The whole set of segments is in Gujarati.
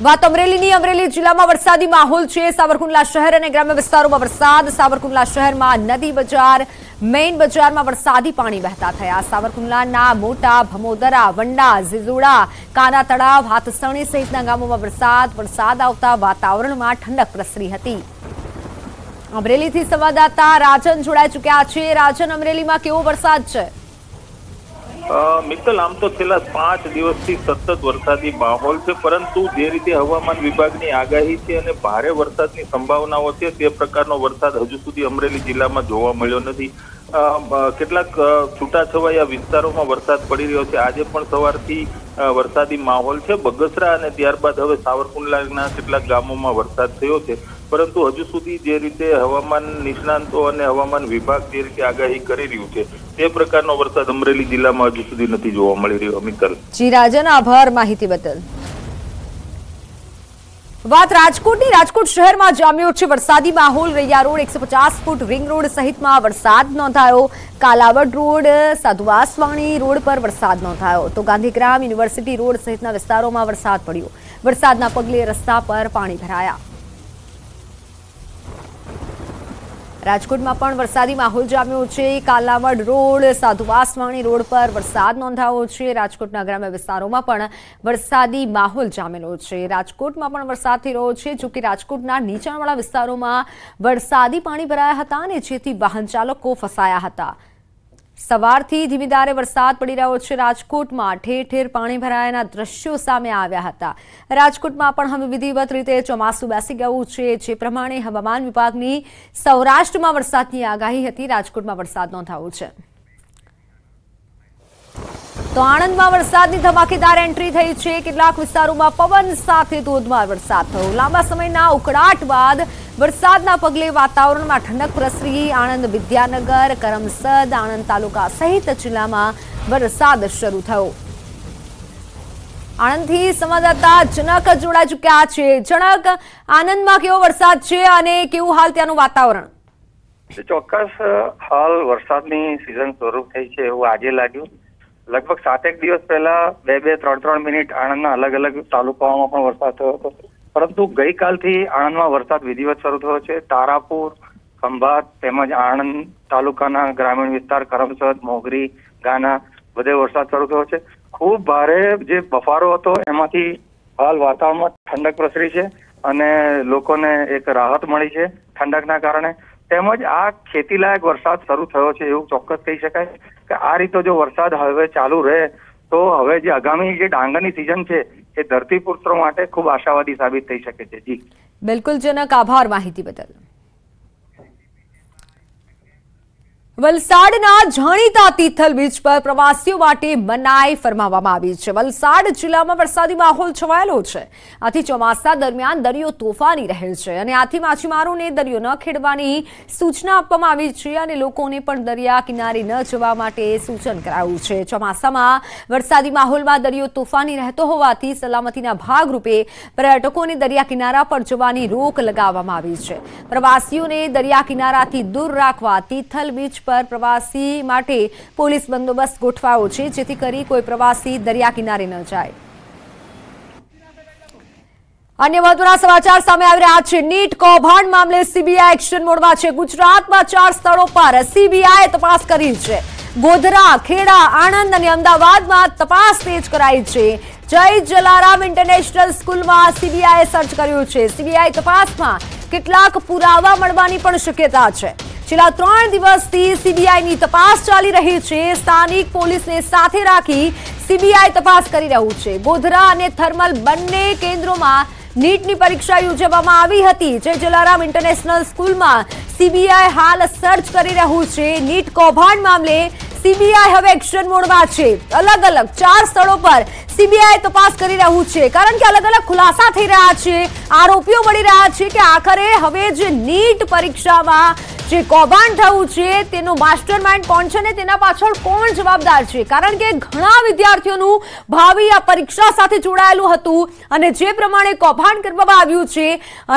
વાત અમરેલી જિલ્લામાં વરસાદી માહોલ છે। સાવરકુંડલા શહેર અને ગ્રામ્ય વિસ્તારોમાં વરસાદ। સાવરકુંડલા શહેરમાં નદી બજાર મેઇન બજારમાં વરસાદી પાણી વહેતા થયા। સાવરકુંડલાના મોટા ભમોદરા, વંડા, ઝીઝુડા, કાના તળાવ, હાથસણી સહિતના ગામોમાં વરસાદ આવતા વાતાવરણમાં ઠંડક પ્રસરી હતી। અમરેલીથી સંવાદદાતા રાજન જોડાઈ ચૂક્યા છે। રાજન, અમરેલીમાં કેવો વરસાદ છે? મિત્તલ, આમ તો છેલ્લા 5 દિવસથી સતત વરસાદી માહોલ છે, પરંતુ જે રીતે હવામાન વિભાગની આગાહી છે અને ભારે વરસાદની સંભાવનાઓ છે તે પ્રકારનો વરસાદ હજુ સુધી અમરેલી જિલ્લામાં જોવા મળ્યો નથી। કેટલાક છૂટાછવાયા વિસ્તારોમાં વરસાદ પડી રહ્યો છે। આજે પણ સવારથી વરસાદી માહોલ છે। બગસરા અને ત્યારબાદ હવે સાવરકુંડલાના કેટલાક ગામોમાં વરસાદ થયો છે, પરંતુ હજુ સુધી જે રીતે હવામાન નિષ્ણાંતો અને હવામાન વિભાગ જે રીતે આગાહી કરી રહ્યું છે તે પ્રકારનો વરસાદ અમરેલી જિલ્લામાં હજુ સુધી નથી જોવા મળી રહ્યો। મિત્તલ જી રાજન, આભાર માહિતી બદલ। વાત રાજકોટની। રાજકોટ શહેરમાં જામ્યો છે વરસાદી માહોલ। Raiya road, 150 foot ring road સહિતમાં વરસાદ નોંધાયો। કાલાવડ રોડ, સાધુવાસવાણી રોડ પર વરસાદ નોંધાયો તો ગાંધીગ્રામ, યુનિવર્સિટી રોડ સહિતના વિસ્તારોમાં વરસાદ પડ્યો। વરસાદના પગલે રસ્તા પર પાણી ભરાયા। રાજકોટમાં પણ વરસાદી માહોલ જામ્યો છે। કાલાવડ રોડ, સાધુવાસવાણી રોડ પર વરસાદ નોંધાયો છે। રાજકોટના ગ્રામ્ય વિસ્તારોમાં પણ વરસાદી માહોલ જામેલો છે। રાજકોટમાં પણ વરસાદ થઈ રહ્યો છે, જોકે રાજકોટના નીચાણવાળા વિસ્તારોમાં વરસાદી પાણી ભરાયા હતા અને જેથી વાહન ચાલકો ફસાયા હતા। સવારથી ધીમી ધારે વરસાદ પડી રહ્યો છે। રાજકોટમાં ઠેર ઠેર પાણી ભરાયાના દ્રશ્યો સામે આવ્યા હતા। રાજકોટમાં પણ હવે વિધિવત રીતે ચોમાસું બેસી ગયું છે, જે પ્રમાણે હવામાન વિભાગની સૌરાષ્ટ્રમાં વરસાદની આગાહી હતી। રાજકોટમાં વરસાદ નોંધાયો છે તો આણંદમાં વરસાદની ધમાકેદાર એન્ટ્રી થઈ છે। કેટલાક વિસ્તારોમાં પવન સાથે ધોધમાર વરસાદ થયો। લાંબા સમયના ઉકળાટ બાદ વરસાદના પગલે વાતાવરણમાં ઠંડક પ્રસરી। આણંદ, વિદ્યાનગર, કરમસદ, આણંદ તાલુકા સહિત જિલ્લામાં વરસાદ શરૂ થયો। આણંદથી સંવાદદાતા જનક જોડાઈ ચૂક્યા છે। જનક, આણંદમાં કેવો વરસાદ છે અને કેવું હાલ ત્યાંનું વાતાવરણ? ચોક્કસ હાલ વરસાદની સિઝન શરૂ થઈ છે એવું આજે લાગ્યું। લગભગ 7 દિવસ પહેલા 2-3 મિનિટ આણંદના અલગ અલગ તાલુકાઓમાં પણ વરસાદ થયો હતો, પરંતુ ગઈકાલથી આણંદમાં વરસાદ વિધિવત શરૂ થયો છે। તારાપુર, ખંભાત તેમજ આણંદ તાલુકાના ગ્રામીણ વિસ્તાર, કરમસદ, મોગરી, ગાના બધે વરસાદ શરૂ થયો છે। ખૂબ ભારે જે બફારો હતો એમાંથી હાલ વાતાવરણમાં ઠંડક પ્રસરી છે અને લોકોને એક રાહત મળી છે ઠંડકના કારણે। તેમજ આ ખેતીલાયક વરસાદ શરૂ થયો છે એવું ચોક્કસ કહી શકાય કે આ રીતે જો વરસાદ હવે ચાલુ રહે તો હવે જે આગામી જે ડાંગરની સિઝન છે એ ધરતીપુત્રો માટે ખૂબ આશાવાદી સાબિત થઈ શકે છે। જી બિલકુલ જનક, આભાર માહિતી બદલ। વલસાડના જાણીતા તિથલ બીચ પર પ્રવાસીઓ માટે મનાઈ ફરમાવવામાં આવી છે। વલસાડ જિલ્લામાં વરસાદી માહોલ છવાયેલો છે, આથી ચોમાસા દરમિયાન દરિયો તોફાની રહે છે અને આથી માછીમારોને દરિયો ન ખેડવાની સૂચના આપવામાં આવી છે અને લોકોને પણ દરિયા કિનારે ન જવા માટે સૂચન કરાયું છે। ચોમાસામાં વરસાદી માહોલમાં દરિયો તોફાની રહેતો હોવાથી સલામતીના ભાગરૂપે પર્યટકોને દરિયા કિનારા પર જવાની રોક લગાવવામાં આવી છે। પ્રવાસીઓને દરિયા કિનારાથી દૂર રાખવા તિથલ બીચ પર પ્રવાસી માટે પોલીસ બંદોબસ્ત ગોઠવાયો છે, જેથી કરી કોઈ પ્રવાસી દરિયા કિનારે ન જાય। અન્ય મહત્વના સમાચાર સામે આવી રહ્યા છે। નીટ કૌભાંડ મામલે સીબીઆઈ એક્શન મોડમાં છે। ગુજરાતમાં 4 સ્થળો પર સીબીઆઈ તપાસ કરી છે। ગોધરા, ખેડા, આણંદ અને અમદાવાદમાં તપાસ તેજ કરાઈ છે। જય જલારામ ઇન્ટરનેશનલ સ્કૂલમાં સીબીઆઈ સર્ચ કર્યું છે। સીબીઆઈ તપાસમાં કેટલાક પુરાવા મળવાની પણ શક્યતા છે। છેલ્લા 3 દિવસથી સીબીઆઈની તપાસ ચાલી રહી છે। સ્થાનિક પોલીસને સાથે રાખી સીબીઆઈ તપાસ કરી રહ્યું છે। ગોધરા અને થર્મલ બંને કેન્દ્રોમાં નીટની પરીક્ષા યોજવામાં આવી હતી। જય જલારામ ઇન્ટરનેશનલ સ્કૂલમાં સીબીઆઈ હાલ સર્ચ કરી રહ્યું છે। નીટ કૌભાંડ મામલે સીબીઆઈ હવે એક્શન મોડમાં છે। અલગ અલગ 4 સ્થળો પર સીબીઆઈ તપાસ કરી રહ્યું છે, કારણ કે અલગ અલગ ખુલાસા થઈ રહ્યા છે। આરોપીઓ મળી રહ્યા છે કે આખરે હવે જે નીટ પરીક્ષામાં જે કૌભાંડ થયું છે તેનો માસ્ટરમાઇન્ડ કોણ છે ને તેના પાછળ કોણ જવાબદાર છે, કારણ કે ઘણા વિદ્યાર્થીઓનું ભાવિ આ પરીક્ષા સાથે જોડાયેલું હતું અને જે પ્રમાણે કૌભાંડ કરવામાં આવ્યું છે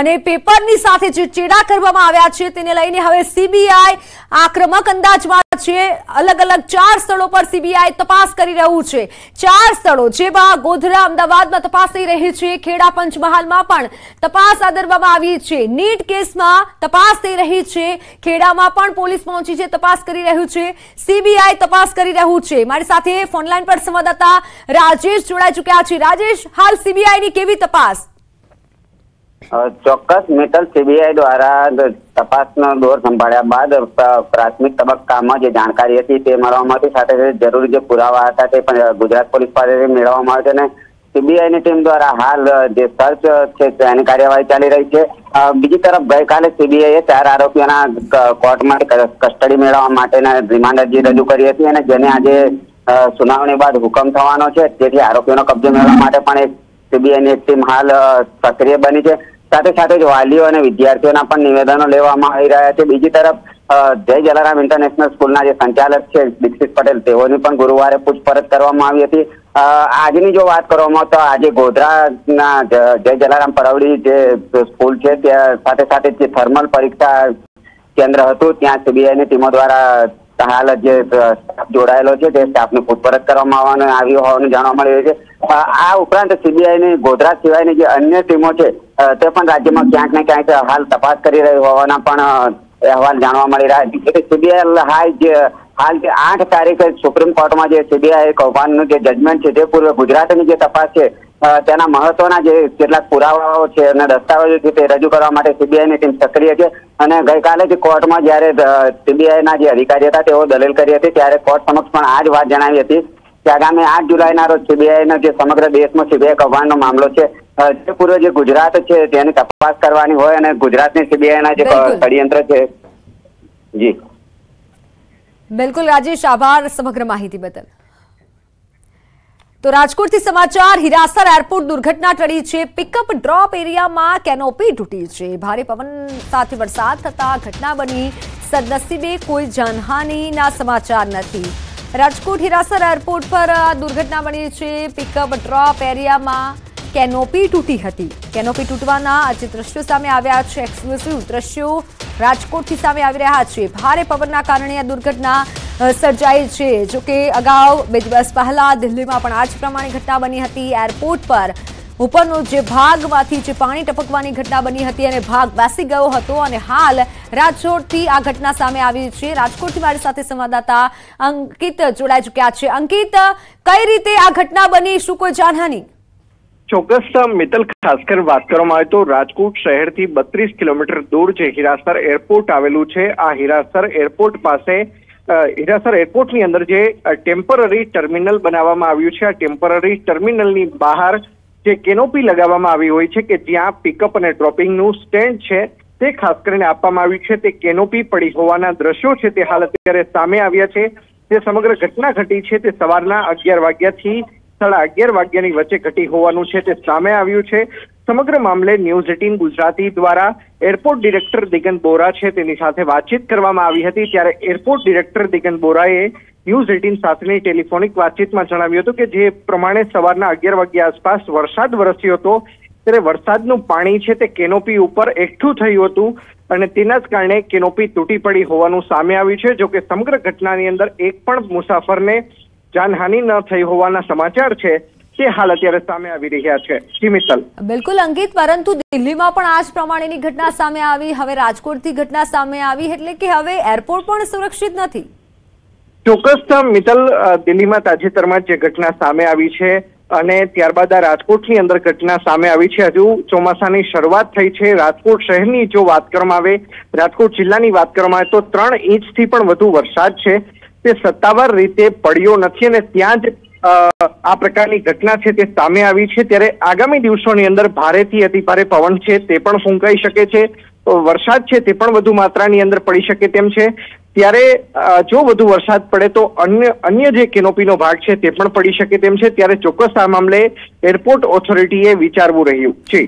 અને પેપરની સાથે જે ચેડા કરવામાં આવ્યા છે તેને લઈને હવે સીબીઆઈ આક્રમક અંદાજમાં છે અલગ અલગ 4 સ્થળો પર સીબીઆઈ તપાસ કરી રહ્યું છે। 4 સ્થળો જેમાં ગોધરા અમદાવાદમાં તપાસ થઈ રહી છે, ખેડા પંચમહાલમાં પણ તપાસ આદરવામાં આવી છે। નીટ કેસમાં તપાસ થઈ રહી છે, ખેડામાં પણ પોલીસ પહોંચી છે, તપાસ કરી રહ્યું છે, સીબીઆઈ તપાસ કરી રહ્યું છે। મારી સાથે ફોનલાઈન પર સંવાદદાતા રાજેશ જોડાઈ ચુક્યા છે। રાજેશ, હાલ સીબીઆઈની કેવી તપાસ? ચોક્કસ મિત્તલ, સીબીઆઈ દ્વારા તપાસનો દોર સંભાળ્યા બાદ પ્રાથમિક તબક્કામાં જે જાણકારી હતી તે મળવામાં હતી, સાથે સાથે જરૂરી જે પુરાવા હતા તે પણ ગુજરાત પોલીસ પાસેથી મેળવવામાં આવે છે અને સીબીઆઈની ટીમ દ્વારા હાલ જે સર્ચ છે તેની કાર્યવાહી ચાલી રહી છે। બીજી તરફ ગઈકાલે સીબીઆઈએ 4 આરોપીઓના કોર્ટમાં કસ્ટડી મેળવવા માટેના રિમાન્ડ અરજી રજૂ કરી હતી અને જેને આજે સુનાવણી બાદ હુકમ થવાનો છે, તેથી આરોપીઓનો કબજો મેળવવા માટે પણ એક સીબીઆઈની ટીમ હાલ સક્રિય બની છે। સાથે સાથે જ વાલીઓ અને વિદ્યાર્થીઓના પણ નિવેદનો લેવામાં આવી રહ્યા છે। બીજી તરફ જય જલારામ ઇન્ટરનેશનલ સ્કૂલના જે સંચાલક છે દીક્ષિત પટેલ, તેઓની પણ ગુરુવારે પૂછપરછ કરવામાં આવી હતી। આજની જો વાત કરવામાં તો આજે ગોધરાના જય જલારામ પરવડી જે સ્કૂલ છે ત્યાં સાથે સાથે જે થર્મલ પરીક્ષા કેન્દ્ર હતું ત્યાં સીબીઆઈની ટીમો દ્વારા હાલ જે સ્ટાફ જોડાયેલો છે તે સ્ટાફની પૂછપરછ કરવામાં આવી હોવાનું જાણવા મળી રહ્યું છે। આ ઉપરાંત સીબીઆઈની ગોધરા સિવાયની જે અન્ય ટીમો છે તે પણ રાજ્યમાં ક્યાંક ને ક્યાંક હાલ તપાસ કરી રહી હોવાના પણ અહેવાલ જાણવા મળી રહ્યા છે। સીબીઆઈ હાલ જે 8 તારીખે સુપ્રીમ કોર્ટમાં જે સીબીઆઈ કૌભાંડનું જે જજમેન્ટ છે તે પૂર્વે ગુજરાતની જે તપાસ છે તેના મહત્વના જે કેટલાક પુરાવાઓ છે અને દસ્તાવેજો છે તે રજૂ કરવા માટે સીબીઆઈની ટીમ સક્રિય છે અને ગઈકાલે જ કોર્ટમાં જ્યારે સીબીઆઈના જે અધિકારી હતા તેઓ દલીલ કરી હતી ત્યારે કોર્ટ સમક્ષ પણ આ જ વાત જણાવી હતી કે આગામી 8 જુલાઈના રોજ સીબીઆઈનો જે સમગ્ર દેશમાં સીબીઆઈ કૌભાંડનો મામલો છે તે પૂર્વે જે ગુજરાત છે તેની તપાસ કરવાની હોય અને ગુજરાતની સીબીઆઈના જે ષડયંત્ર છે। જી બિલકુલ રાજેશ, આભાર સમગ્ર માહિતી બદલ। તો રાજકોટથી સમાચાર, હિરાસર એરપોર્ટ દુર્ઘટના ટળી છે। પિકઅપ ડ્રોપ એરિયામાં કેનોપી તૂટી છે। ભારે પવન સાથે વરસાદ થતા ઘટના બની। સદનસીબે કોઈ જાનહાનિના સમાચાર નથી। રાજકોટ હિરાસર એરપોર્ટ પર દુર્ઘટના બની છે। પિકઅપ ડ્રોપ એરિયામાં કેનોપી તૂટી હતી। કેનોપી તૂટવાના આજે દ્રશ્યો સામે આવ્યા છે। એક્સક્લુઝિવ દ્રશ્યો રાજકોટથી સામે આવી રહ્યા છે। ભારે પવનના કારણે આ દુર્ઘટના સર્જાઈ છે। જોકે અગાઉ 2 દિવસ પહેલા દિલ્હીમાં પણ આ જ પ્રમાણે ઘટના બની હતી। એરપોર્ટ પર ઉપરનો જે ભાગમાંથી જે પાણી ટપકવાની ઘટના બની હતી અને ભાગ બેસી ગયો હતો અને હાલ રાજકોટથી આ ઘટના સામે આવી છે। રાજકોટથી મારી સાથે સંવાદદાતા અંકિત જોડાઈ ચુક્યા છે। અંકિત, કઈ રીતે આ ઘટના બની, શું કોઈ જાનહાની? ચોક્કસ મિત્તલ, ખાસ કરી વાત કરવામાં આવે તો રાજકોટ શહેરથી 32 કિલોમીટર દૂર જે હિરાસર એરપોર્ટ આવેલું છે, આ હિરાસર એરપોર્ટ પાસે હિરાસર એરપોર્ટની અંદર જે ટેમ્પરરી ટર્મિનલ બનાવવામાં આવ્યું છે, આ ટેમ્પરરી ટર્મિનલની બહાર જે કેનોપી લગાવવામાં આવી હોય છે કે જ્યાં પિકઅપ અને ડ્રોપિંગનું સ્ટેન્ડ છે તે ખાસ કરીને આપવામાં આવ્યું છે, તે કેનોપી પડી હોવાના દ્રશ્યો છે તે હાલ અત્યારે સામે આવ્યા છે। તે સમગ્ર ઘટના ઘટી છે તે સવારના 11 વાગ્યાથી 11:30 વાગ્યાની વચ્ચે ઘટી હોવાનું છે તે સામે આવ્યું છે। સમગ્ર મામલે ન્યૂઝ 18 ગુજરાતી દ્વારા એરપોર્ટ ડિરેક્ટર દિગંત બોરા છે તેની સાથે વાતચીત કરવામાં આવી હતી। ત્યારે એરપોર્ટ ડિરેક્ટર દિગંત બોરાએ ન્યૂઝ 18 સાથેની ટેલિફોનિક વાતચીતમાં જણાવ્યું હતું કે જે પ્રમાણે સવારના 11 વાગ્યા આસપાસ વરસાદ વરસ્યો હતો ત્યારે વરસાદનું પાણી છે તે કેનોપી ઉપર એકઠું થયું હતું અને તેના જ કારણે કેનોપી તૂટી પડી હોવાનું સામે આવ્યું છે। જોકે સમગ્ર ઘટનાની અંદર એક પણ મુસાફરને જાનહાનિ ન થઈ હોવાના સમાચાર છે તે હાલ અત્યારે સામે આવી રહ્યા છે। જી મિત્તલ, બિલકુલ અંકિત, પરંતુ દિલ્હીમાં પણ આ જ પ્રમાણેની ઘટના સામે આવી, હવે રાજકોટથી ઘટના સામે આવી એટલે કે હવે એરપોર્ટ પણ સુરક્ષિત નથી। ચોક્કસ મિત્તલ, દિલ્હીમાં તાજેતરમાં જે ઘટના સામે આવી છે અને ત્યારબાદ આ રાજકોટની અંદર ઘટના સામે આવી છે। હજુ ચોમાસાની શરૂઆત થઈ છે। રાજકોટ શહેરની જો વાત કરવામાં આવે, રાજકોટ જિલ્લાની વાત કરવામાં આવે તો 3 ઇંચથી પણ વધુ વરસાદ છે તે સત્તાવાર રીતે પડ્યો નથી અને ત્યાં જ આ પ્રકારની ઘટના છે તે સામે આવી છે। ત્યારે આગામી દિવસોની અંદર ભારેથી અતિભારે પવન છે તે પણ ફૂંકાઈ શકે છે, વરસાદ છે તે પણ વધુ માત્રાની અંદર પડી શકે તેમ છે। ત્યારે જો વધુ વરસાદ પડે તો અન્ય જે કેનોપીનો ભાગ છે તે પણ પડી શકે તેમ છે। ત્યારે ચોક્કસ આ મામલે એરપોર્ટ ઓથોરિટીએ વિચારવું રહ્યું છે।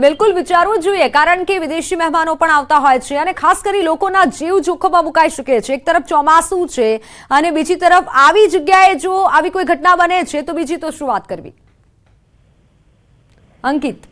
બિલકુલ વિચારવું જોઈએ, કારણ કે વિદેશી મહેમાનો પણ આવતા હોય છે અને ખાસ કરી લોકોના જીવ જોખમમાં મુકાઈ શકે છે। એક તરફ ચોમાસું છે અને બીજી તરફ આવી જગ્યાએ જો આવી કોઈ ઘટના બને છે તો બીજી તો શું વાત કરવી। અંકિત,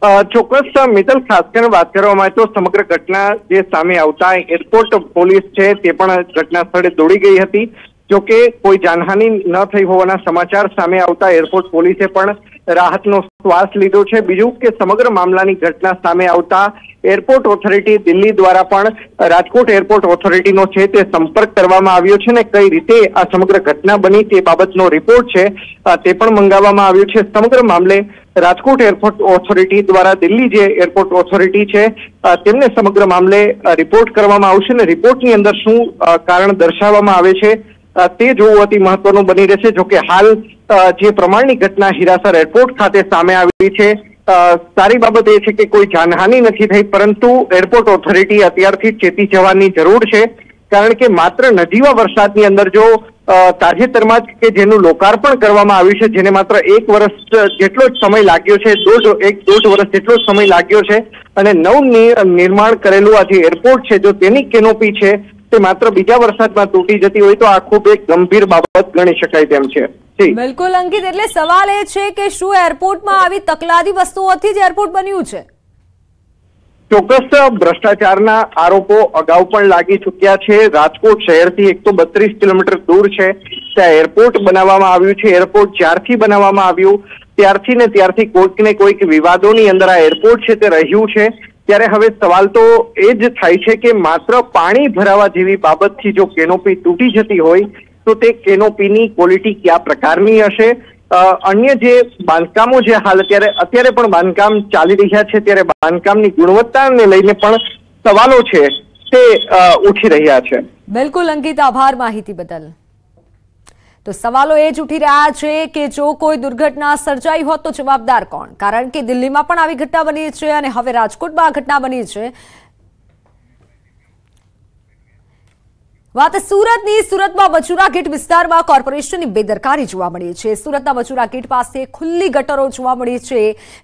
ચોક્કસ મિત્તલ, ખાસ કરીને વાત કરવામાં આવે તો સમગ્ર ઘટના જે સામે આવતા એરપોર્ટ પોલીસ છે તે પણ ઘટના સ્થળે દોડી ગઈ હતી. જોકે કોઈ જાનહાનિ ન થઈ હોવાના સમાચાર સામે આવતા એરપોર્ટ પોલીસે પણ રાહતનો શ્વાસ લીધો છે. બીજું કે સમગ્ર મામલાની ઘટના સામે આવતા એરપોર્ટ ઓથોરિટી દિલ્હી દ્વારા પણ રાજકોટ એરપોર્ટ ઓથોરિટીનો છે તે સંપર્ક કરવામાં આવ્યો છે ને કઈ રીતે આ સમગ્ર ઘટના બની તે બાબતનો રિપોર્ટ છે તે પણ મંગાવવામાં આવ્યો છે. સમગ્ર મામલે રાજકોટ એરપોર્ટ ઓથોરિટી દ્વારા દિલ્હી જે એરપોર્ટ ઓથોરિટી છે તેમને સમગ્ર મામલે રિપોર્ટ કરવામાં આવશે ને રિપોર્ટની અંદર શું કારણ દર્શાવવામાં આવે છે તે જોવું અતિ મહત્વનું બની રહેશે. જોકે હાલ જે પ્રમાણની ઘટના હીરાસર એરપોર્ટ ખાતે સામે આવી છે, સારી બાબત એ છે કે કોઈ જાનહાનિ નથી થઈ, પરંતુ એરપોર્ટ ઓથોરિટી અત્યારથી ચેતી જવાની જરૂર છે. કારણ કે માત્ર નજીવા વરસાદની અંદર જો તાજેતરમાં જ કે જેનું લોકાર્પણ કરવામાં આવ્યું છે, જેને માત્ર 1 વર્ષ જેટલો જ સમય લાગ્યો છે, દોઢ વર્ષ જેટલો જ સમય લાગ્યો છે, અને નિર્માણ કરેલું આ જે એરપોર્ટ છે જો તેની કેનોપી છે તે માત્ર બીજા વરસાદમાં તૂટી જતી હોય તો આ ખૂબ એક ગંભીર બાબત ગણી શકાય તેમ છે. બિલકુલ અંકિત, એટલે સવાલ એ છે કે શું એરપોર્ટમાં આવી તકલાદી વસ્તુઓથી જ એરપોર્ટ બન્યું છે? ચોક્કસ ભ્રષ્ટાચારના આરોપો અગાઉ પણ લાગી ચૂક્યા છે. રાજકોટ શહેરથી 132 કિલોમીટર દૂર છે ત્યાં એરપોર્ટ બનાવવામાં આવ્યું છે. એરપોર્ટ જ્યારથી બનાવવામાં આવ્યું ત્યારથી કોઈક ને કોઈક વિવાદોની અંદર આ એરપોર્ટ છે તે રહ્યું છે. ત્યારે હવે સવાલ તો એ જ થાય છે કે માત્ર પાણી ભરાવા જેવી બાબતથી જો કેનોપી તૂટી જતી હોય તો તે કેનોપીની ક્વોલિટી કયા પ્રકારની હશે? અન્ય જે બાંધકામો જે હાલ અત્યારે પણ બાંધકામ ચાલી રહ્યા છે ત્યારે બાંધકામની ગુણવત્તાને લઈને પણ સવાલો છે તે ઉઠી રહ્યા છે. બિલકુલ અંકિત, આભાર માહિતી બદલ. તો સવાલો એ જ ઉઠી રહ્યા છે કે જો કોઈ દુર્ઘટના સર્જાઈ હોત તો જવાબદાર કોણ? કારણ કે દિલ્હીમાં પણ આવી ઘટના બની છે અને હવે રાજકોટમાં આ ઘટના બની છે. વાત સુરતની. સુરતમાં બચુરા ગેટ વિસ્તારમાં કોર્પોરેશનની બેદરકારી જોવા મળી છે. સુરતના બચુરા ગેટ પાસે ખુલ્લી ગટરો જોવા મળી છે.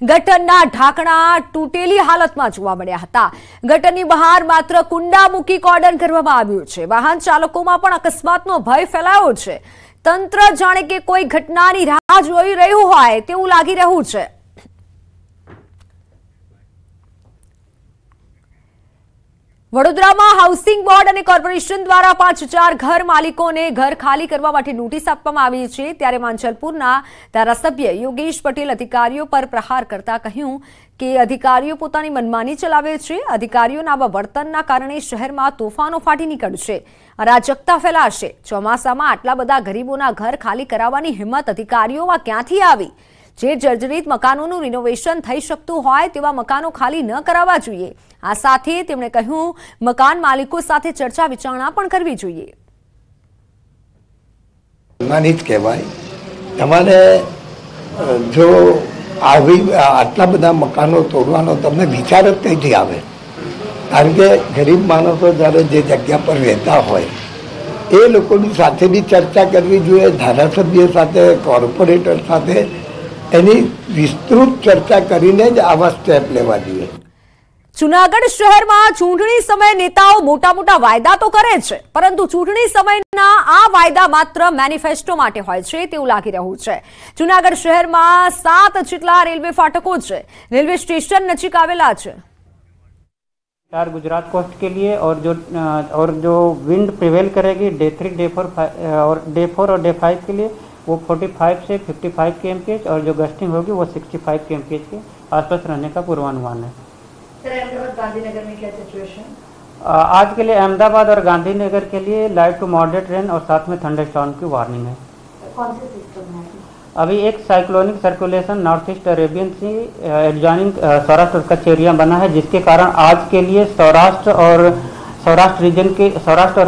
ગટરના ઢાંકણા તૂટેલી હાલતમાં જોવા મળ્યા હતા. ગટરની બહાર માત્ર કુંડા મૂકી કોર્ડન કરવામાં આવ્યું છે. વાહન ચાલકોમાં પણ અકસ્માતનો ભય ફેલાયો છે. તંત્ર જાણે કે કોઈ ઘટનાની રાહ જોઈ રહ્યું હોય તેવું લાગી રહ્યું છે. વડોદરામાં હાઉસિંગ બોર્ડ અને કોર્પોરેશન દ્વારા 5000 ઘર માલિકોને ઘર ખાલી કરવા માટે નોટિસ આપવામાં આવી છે. ત્યારે માંજલપુરના ધારાસભ્ય યોગેશ પટેલ અધિકારીઓ પર પ્રહાર કરતા કહ્યું કે અધિકારીઓ પોતાની મનમાની ચલાવે છે. અધિકારીઓના આવા વર્તનના કારણે શહેરમાં તોફાનો ફાટી નીકળશે, અરાજકતા ફેલાશે. ચોમાસામાં આટલા બધા ગરીબોના ઘર ખાલી કરાવવાની હિંમત અધિકારીઓમાં ક્યાંથી આવી? જે જર્જરિત મકાનોનું રિનોવેશન થઈ શકતું હોય તેવા મકાનો ખાલી ન કરાવવા જોઈએ. આ સાથે તેમણે કહ્યું મકાન માલિકો સાથે ચર્ચા વિચારણા પણ કરવી જોઈએ. માનિત કહેવાય તમારે જો આવી આટલા બધા મકાનો તોડવાનો તમને વિચાર જ કઈથી આવે? કારણ કે ગરીબ માણસો જ્યારે જે જગ્યા પર રહેતા હોય એ લોકોની સાથે બી ચર્ચા કરવી જોઈએ, ધારાસભ્ય સાથે, કોર્પોરેટર સાથે એની વિસ્તૃત ચર્ચા કરીને જ આવા સ્ટેપ લેવા જોઈએ. જૂનાગઢ શહેરમાં ચૂંટણી સમયે નેતાઓ મોટા મોટા વાયદા તો કરે છે, પરંતુ ચૂંટણી સમયના આ વાયદા માત્ર મેનિફેસ્ટો માટે હોય છે તેવું લાગી રહ્યું છે. જૂનાગઢ શહેરમાં 7 જેટલા રેલવે ફાટકો છે. રેલવે સ્ટેશન નજીક આવેલા છે. गुजरात कोस्ट के लिए और जो विंड प्रिवेल करेगी डे 3, डे 4 और डे 4 और डे 5 के लिए वो 45 से 55 kmph और जो गस्टिंग होगी वो 65 kmph के आसपास रहने का पूर्वानुमान है. सर, अहमदाबाद गांधीनगर में क्या सिचुएशन? आज के लिए अहमदाबाद और गांधीनगर के लिए लाइट टू मॉडरेट रेन और साथ में थंडरस्टॉर्म की वार्निंग है. कौन से सिस्टम है? अभी एक cyclonic circulation north east Arabian Sea adjoining Saurashtra Kutch area बना है, जिसके कारण आज के लिए सौराष्ट्र और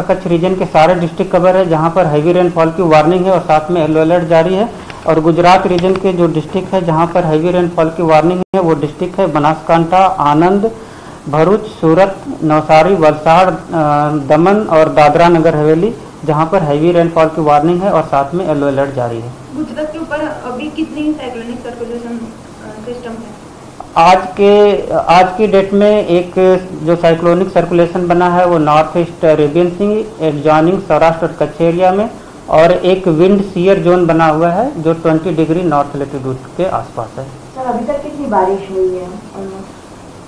कच्छ रीजन के सारे डिस्ट्रिक्ट कवर है, जहां पर हैवी रेनफॉल की वार्निंग है और साथ में येलो अलर्ट जारी है. और गुजरात रीजन के जो डिस्ट्रिक्ट है जहां पर हैवी रेनफॉल की वार्निंग है वो डिस्ट्रिक्ट है बनासकांठा, आनंद, भरूच, सूरत, नवसारी, वलसाड़, दमन और दादरा नगर हवेली, जहां पर हैवी रेनफॉल की वार्निंग है और साथ में येलो अलर्ट जारी है. गुजरात के ऊपर अभी कितनी साइक्लोनिक सर्कुलेशन सिस्टम है? आज की डेट में एक जो साइक्लोनिक सर्कुलेशन बना है वो north east Arabian Sea adjoining Saurashtra और कच्छ एरिया में, और एक विंड सीयर जोन बना हुआ है जो 20 डिग्री नॉर्थ लेटीट्यूड के आसपास है. सर अभी तक कितनी बारिश हुई है?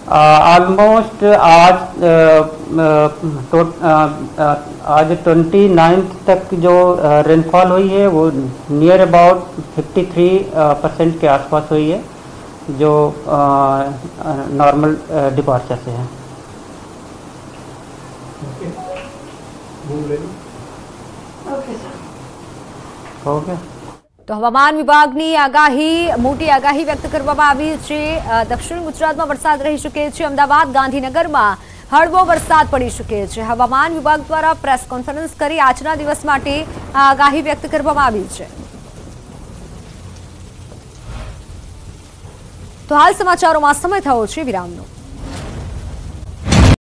ऑलमोस्ट आज 29 तक जो रेनफॉल हुई है वो नियर अबाउट 53% के आसपास हुई है, जो नॉर्मल डिपार्चर से है। हो गया। તો હવામાન વિભાગની આગાહી, મોટી આગાહી વ્યક્ત કરવામાં આવી છે। દક્ષિણ ગુજરાતમાં વરસાદ રહી શકે છે। અમદાવાદ, ગાંધીનગરમાં હળવો વરસાદ પડી શકે છે। હવામાન વિભાગ દ્વારા પ્રેસ કોન્ફરન્સ કરી આજના દિવસ માટે આ આગાહી વ્યક્ત કરવામાં આવી છે। તો હાલ સમાચારોમાં સમય થયો છે વિરામનો।